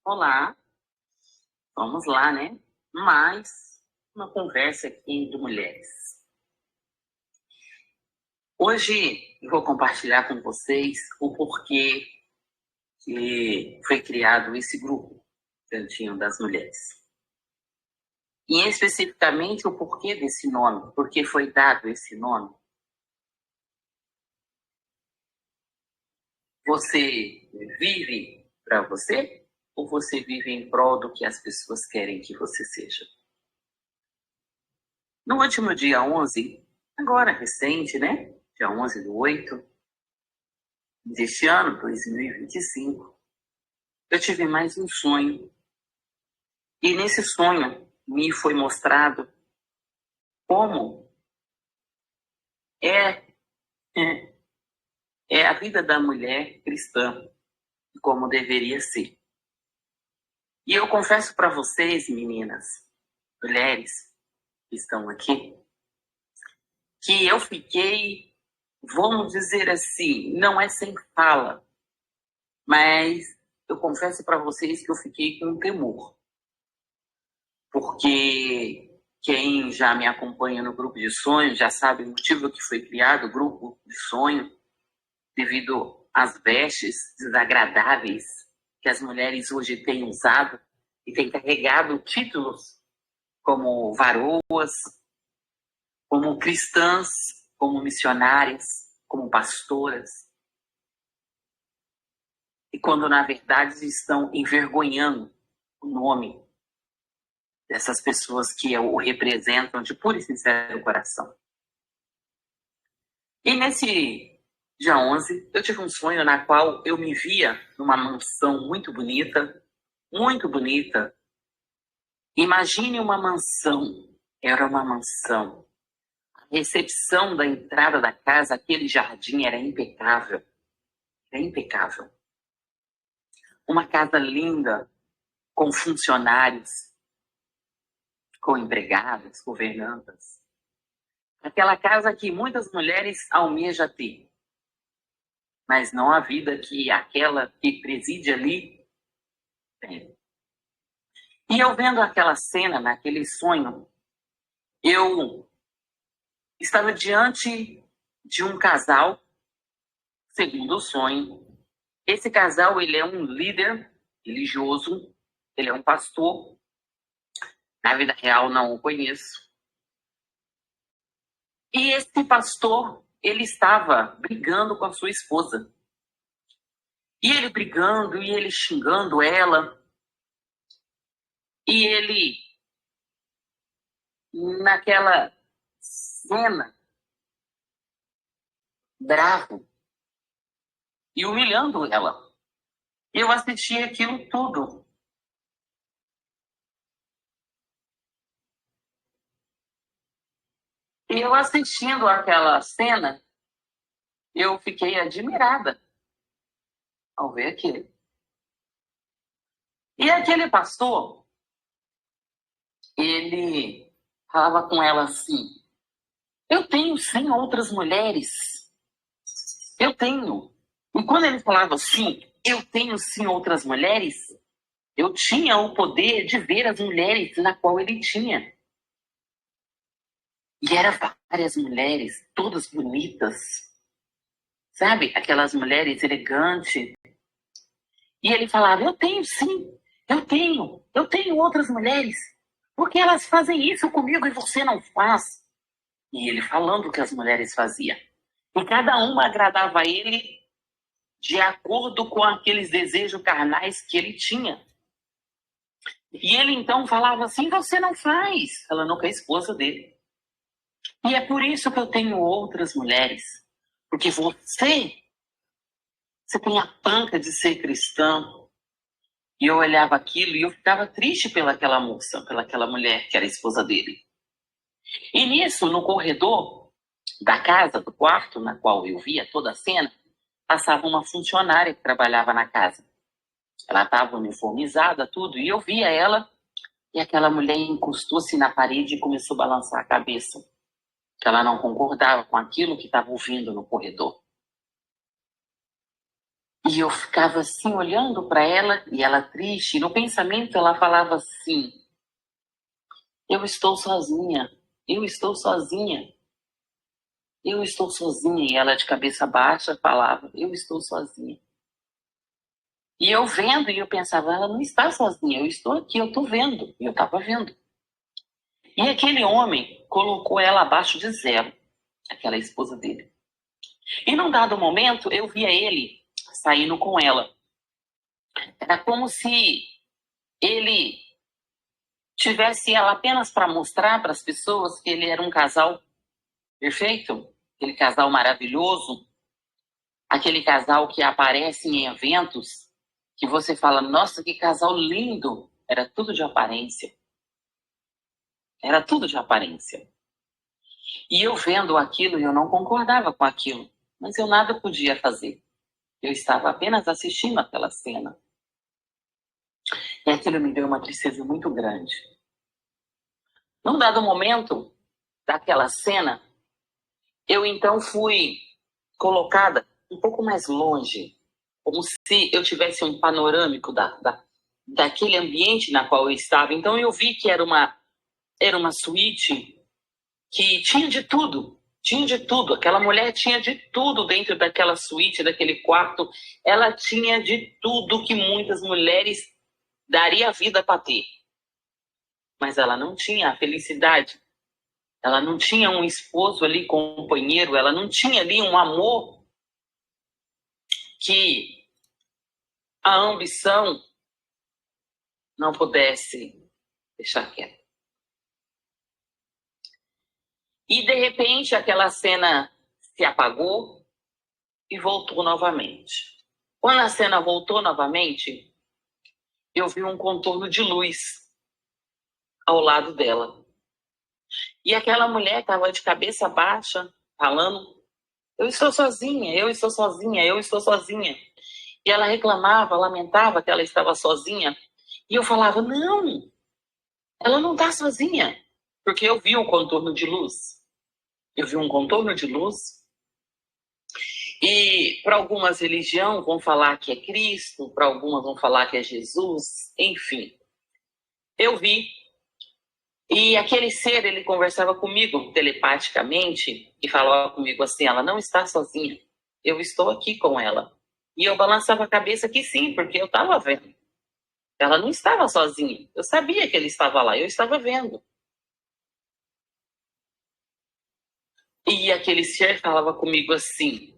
Olá, vamos lá, né? Mais uma conversa aqui entre mulheres. Hoje eu vou compartilhar com vocês o porquê que foi criado esse grupo, Cantinho das Mulheres. E especificamente o porquê desse nome, por que foi dado esse nome. Você vive para você ou você vive em prol do que as pessoas querem que você seja? No último dia 11, agora recente, né? Dia 11/8 deste ano, 2025, eu tive mais um sonho. E nesse sonho me foi mostrado como é, é, é a vida da mulher cristã, como deveria ser. E eu confesso para vocês, meninas, mulheres que estão aqui, que eu fiquei, vamos dizer assim, não é sem fala, mas eu confesso para vocês que eu fiquei com temor. Porque quem já me acompanha no grupo de sonhos já sabe o motivo que foi criado o grupo de sonho, devido às vestes desagradáveis que as mulheres hoje têm usado e têm carregado títulos como varoas, como cristãs, como missionárias, como pastoras. E quando, na verdade, estão envergonhando o nome dessas pessoas que o representam de puro e sincero coração. E nesse dia 11, eu tive um sonho na qual eu me via numa mansão muito bonita, muito bonita. Imagine uma mansão, era uma mansão. A recepção da entrada da casa, aquele jardim era impecável, era impecável. Uma casa linda, com funcionários, com empregadas, governantas. Aquela casa que muitas mulheres almejam ter, mas não a vida que aquela que preside ali tem. E eu vendo aquela cena, naquele sonho, eu estava diante de um casal, segundo o sonho. Esse casal, ele é um líder religioso, ele é um pastor. Na vida real, não o conheço. E esse pastor, ele estava brigando com a sua esposa. E ele brigando, e ele xingando ela. E ele, naquela cena, bravo, e humilhando ela. Eu assisti aquilo tudo. E eu assistindo aquela cena, eu fiquei admirada ao ver aquilo. E aquele pastor, ele falava com ela assim: eu tenho 100 outras mulheres. Eu tenho. E quando ele falava assim, eu tenho 100 outras mulheres, eu tinha o poder de ver as mulheres na qual ele tinha. E eram várias mulheres, todas bonitas. Sabe? Aquelas mulheres elegantes. E ele falava, eu tenho sim, eu tenho outras mulheres. Por que elas fazem isso comigo e você não faz? E ele falando o que as mulheres faziam. E cada uma agradava a ele de acordo com aqueles desejos carnais que ele tinha. E ele então falava assim, você não faz, falando com a esposa dele. E é por isso que eu tenho outras mulheres. Porque você tem a panca de ser cristão. E eu olhava aquilo e eu ficava triste pelaquela moça, pelaquela mulher que era a esposa dele. E nisso, no corredor da casa, do quarto, na qual eu via toda a cena, passava uma funcionária que trabalhava na casa. Ela estava uniformizada, tudo, e eu via ela, e aquela mulher encostou-se na parede e começou a balançar a cabeça. Que ela não concordava com aquilo que estava ouvindo no corredor. E eu ficava assim, olhando para ela, e ela triste, e no pensamento ela falava assim: eu estou sozinha, eu estou sozinha, eu estou sozinha. E ela de cabeça baixa falava: eu estou sozinha. E eu vendo, e eu pensava: ela não está sozinha, eu estou aqui, eu estou vendo. E eu estava vendo. E aquele homem colocou ela abaixo de zero, aquela esposa dele. E num dado momento, eu via ele saindo com ela. Era como se ele tivesse ela apenas para mostrar para as pessoas que ele era um casal perfeito, aquele casal maravilhoso, aquele casal que aparece em eventos que você fala: nossa, que casal lindo. Era tudo de aparência. Era tudo de aparência. E eu vendo aquilo, eu não concordava com aquilo, mas eu nada podia fazer. Eu estava apenas assistindo aquela cena. E aquilo me deu uma tristeza muito grande. Num dado momento daquela cena, eu então fui colocada um pouco mais longe, como se eu tivesse um panorâmico daquele ambiente na qual eu estava. Então eu vi que era uma suíte que tinha de tudo. Tinha de tudo. Aquela mulher tinha de tudo dentro daquela suíte, daquele quarto. Ela tinha de tudo que muitas mulheres daria a vida para ter. Mas ela não tinha a felicidade. Ela não tinha um esposo ali, companheiro. Ela não tinha ali um amor que a ambição não pudesse deixar quieto. E, de repente, aquela cena se apagou e voltou novamente. Quando a cena voltou novamente, eu vi um contorno de luz ao lado dela. E aquela mulher estava de cabeça baixa, falando: eu estou sozinha, eu estou sozinha, eu estou sozinha. E ela reclamava, lamentava que ela estava sozinha. E eu falava: não, ela não está sozinha. Porque eu vi o contorno de luz. Eu vi um contorno de luz. E para algumas religiões vão falar que é Cristo, para algumas vão falar que é Jesus, enfim. Eu vi. E aquele ser, ele conversava comigo telepaticamente e falava comigo assim: ela não está sozinha, eu estou aqui com ela. E eu balançava a cabeça que sim, porque eu estava vendo. Ela não estava sozinha, eu sabia que ele estava lá, eu estava vendo. E aquele ser falava comigo assim: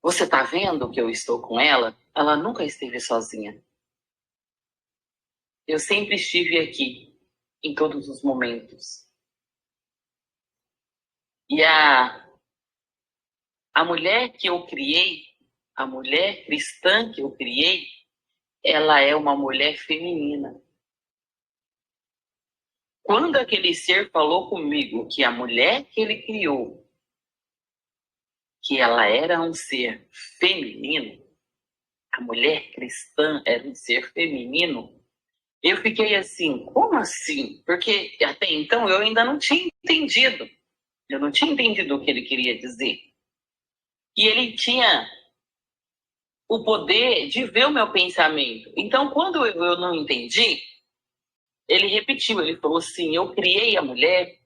você está vendo que eu estou com ela? Ela nunca esteve sozinha. Eu sempre estive aqui, em todos os momentos. E a mulher que eu criei, a mulher cristã que eu criei, ela é uma mulher feminina. Quando aquele ser falou comigo que a mulher que ele criou, que ela era um ser feminino, a mulher cristã era um ser feminino, eu fiquei assim: como assim? Porque até então eu ainda não tinha entendido. Eu não tinha entendido o que ele queria dizer. E ele tinha o poder de ver o meu pensamento. Então, quando eu não entendi, ele repetiu, ele falou assim: eu criei a mulher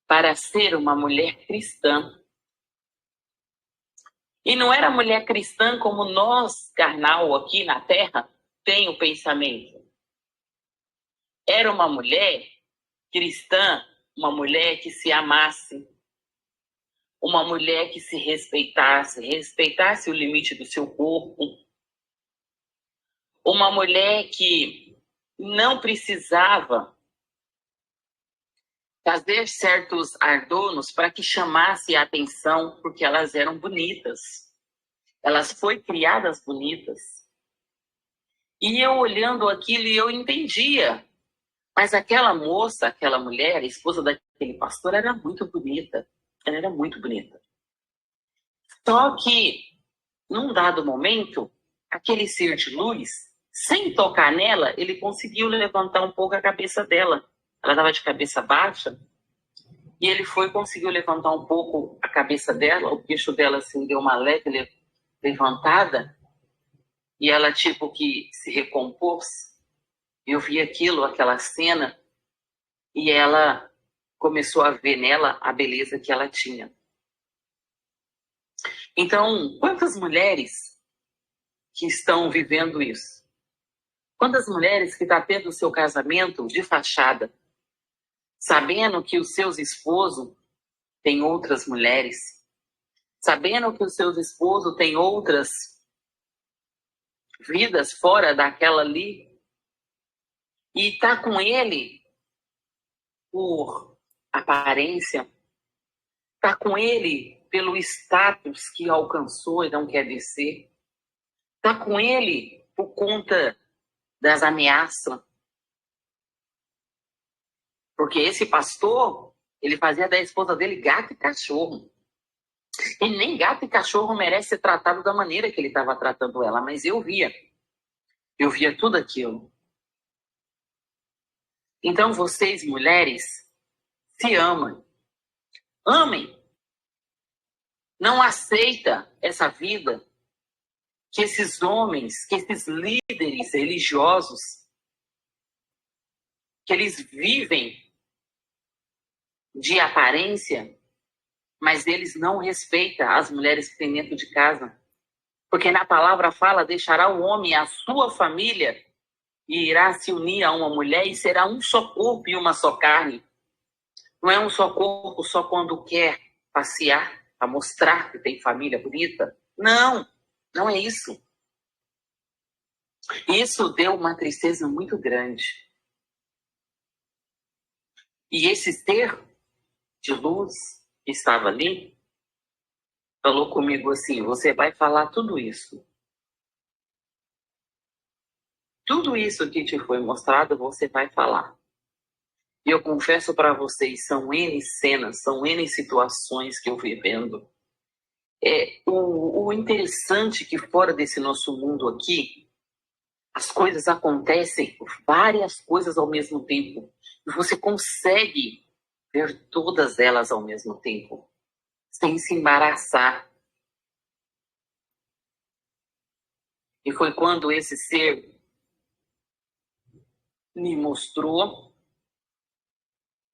para ser uma mulher cristã. E não era mulher cristã como nós, carnal, aqui na Terra, tem o pensamento. Era uma mulher cristã, uma mulher que se amasse, uma mulher que se respeitasse, respeitasse o limite do seu corpo, uma mulher que não precisava fazer certos adornos para que chamasse a atenção, porque elas eram bonitas. Elas foram criadas bonitas. E eu olhando aquilo, eu entendia. Mas aquela moça, aquela mulher, a esposa daquele pastor, era muito bonita. Ela era muito bonita. Só que, num dado momento, aquele ser de luz, sem tocar nela, ele conseguiu levantar um pouco a cabeça dela. Ela estava de cabeça baixa. E ele conseguiu levantar um pouco a cabeça dela, o queixo dela assim, deu uma leve levantada, e ela tipo que se recompôs. Eu vi aquela cena, e ela começou a ver nela a beleza que ela tinha. Então, quantas mulheres que estão vivendo isso? Quantas mulheres que estão tendo o seu casamento de fachada, sabendo que os seus esposos têm outras mulheres, sabendo que os seus esposos têm outras vidas fora daquela ali, e está com ele por aparência, está com ele pelo status que alcançou e não quer descer, está com ele por conta das ameaças. Porque esse pastor, ele fazia da esposa dele gato e cachorro. E nem gato e cachorro merece ser tratado da maneira que ele estava tratando ela, mas eu via tudo aquilo. Então vocês, mulheres, se amem. Amem. Não aceita essa vida que esses homens, que esses líderes religiosos, que eles vivem de aparência, mas eles não respeitam as mulheres que têm dentro de casa. Porque na palavra fala, deixará o homem a sua família e irá se unir a uma mulher e será um só corpo e uma só carne. Não é um só corpo só quando quer passear, a mostrar que tem família bonita. Não, não é isso. Isso deu uma tristeza muito grande. E esse ser de luz que estava ali, falou comigo assim, você vai falar tudo isso. Tudo isso que te foi mostrado, você vai falar. E eu confesso para vocês, são N cenas, são N situações que eu vivendo. O interessante que fora desse nosso mundo aqui, as coisas acontecem, várias coisas ao mesmo tempo. E você consegue ver todas elas ao mesmo tempo, sem se embaraçar. E foi quando esse ser me mostrou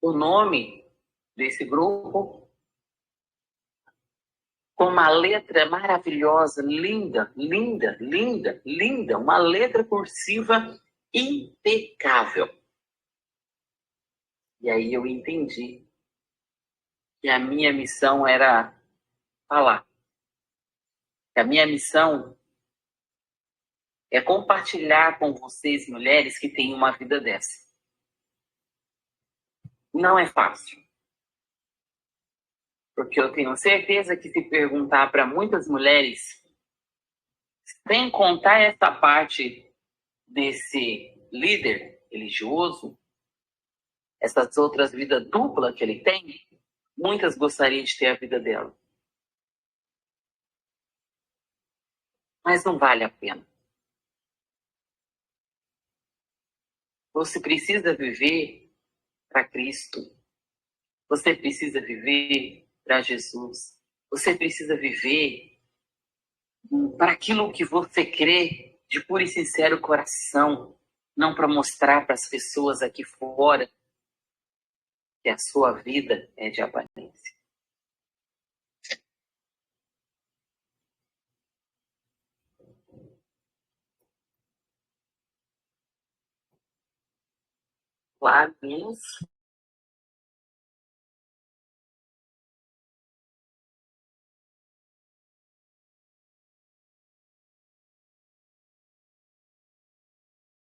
o nome desse grupo, com uma letra maravilhosa, linda, linda, linda, linda, uma letra cursiva impecável. E aí eu entendi que a minha missão era falar. Que a minha missão é compartilhar com vocês, mulheres, que têm uma vida dessa. Não é fácil. Porque eu tenho certeza que se perguntar para muitas mulheres, sem contar essa parte desse líder religioso, essas outras vidas duplas que ele tem, muitas gostariam de ter a vida dela. Mas não vale a pena. Você precisa viver para Cristo. Você precisa viver para Jesus. Você precisa viver para aquilo que você crê de puro e sincero coração, não para mostrar para as pessoas aqui fora que a sua vida é de aparência. Claro, menos